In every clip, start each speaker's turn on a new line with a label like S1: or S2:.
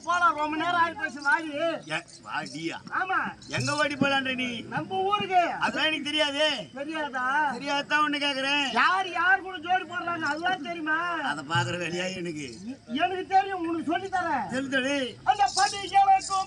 S1: போலாம் ரொம்ப நேரம் ஆகி போச்சு வாடி
S2: வாடியா
S1: ஆமா
S2: எங்க வாடி போலான்ற நீ
S1: நம்ம ஊருக்கு
S2: அதான் எனக்கு தெரியாது
S1: தெரியாதா
S2: தெரியாதான் ஒண்ணு கேக்குறேன்
S1: யார் கூட ஜோடி போடுறாங்க அதுதான் தெரியுமா
S2: அத பாக்குற வேலையா எனக்கு
S1: எனக்கு தெரியும் உனக்கு சொல்லி தரேன்
S2: தெரிஞ்சது
S1: அந்த படிகளுக்கும்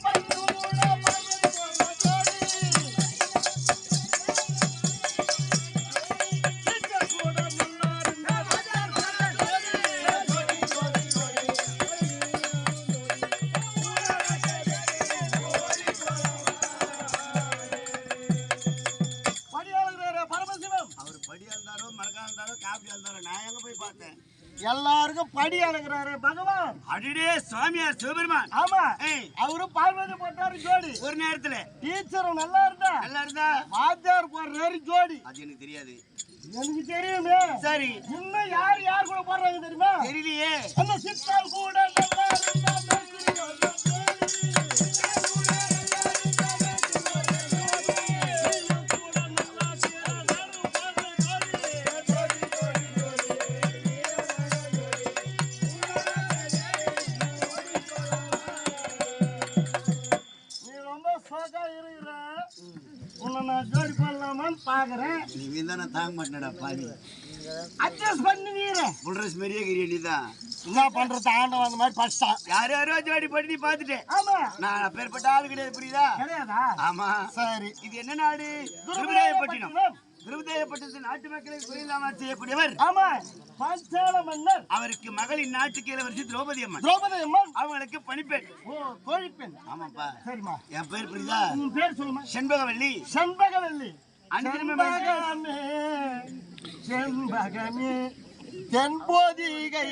S1: எல்லாருக்கும் படி அழகுறாரு பகவான்
S2: அடிடே சுவாமியார் சிவபெருமான்
S1: ஆமா அவரு பார்வதி போட்டாரு ஜோடி
S2: ஒரு நேரத்துல
S1: டீச்சரும் நல்லா இருந்தா வாத்தியார் போடுறாரு ஜோடி
S2: அது எனக்கு தெரியாது
S1: எனக்கு தெரியுமே
S2: சரி
S1: இன்னும் யார் கூட போடுறாங்க தெரியுமா
S2: தெரியலையே
S1: அந்த சித்தால் கூட நல்லா இருந்தா ஜோடி பண்ணலாமான்னு பாக்குறேன்
S2: நீ தானே தாங்க மாட்டேடா பாதி
S1: அட்ஜஸ்ட் பண்ணுவீர
S2: புல்ரஸ் மாதிரியே கிரியா நீ தான்
S1: என்ன பண்றது ஆண்டவன் அந்த மாதிரி படிச்சான்
S2: யாரோ ஜோடி பண்ணி நீ பாத்துட்டேன்
S1: ஆமா
S2: நான் அப்பேற்பட்ட ஆளு கிடையாது புரியுதா
S1: கிடையாதா
S2: ஆமா
S1: சரி
S2: இது என்ன நாடு திருவிதாயப்பட்டினம் திருவிதாயப்பட்டினத்து நாட்டு மக்களுக்கு புரியலாமா செய்யக்கூடியவர்
S1: ஆமா பாஞ்சால மன்னர்
S2: அவருக்கு மகளின் நாட்டுக்கு இளவரசி திரௌபதி அம்மன் அவங்களுக்கு பணிப்பெண்
S1: தோழிப்பெண்
S2: ஆமாப்பா
S1: சரிம்மா
S2: என் பேர் புரியுதா
S1: உன் பேர் சொல்லுமா
S2: செண்பகவல்லி
S1: செண்பகமே தென்போதிகை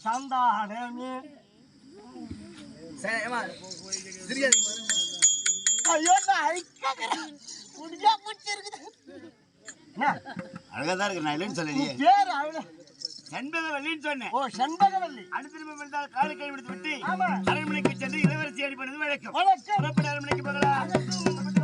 S1: சந்தானமே ஐயோ
S2: அழகாதான் இருக்கு நான் இல்லைன்னு சொல்லலையே
S1: பேர் அவள
S2: செண்பகவல்லின்னு சொன்னேன்
S1: ஓ செண்பகவல்லி
S2: அடுத்த நிமிடம் காலை கை விடுத்து விட்டு அரண்மனைக்கு சென்று இளவரசி அடிப்பது வழக்கம் அரண்மனைக்கு போகலாம்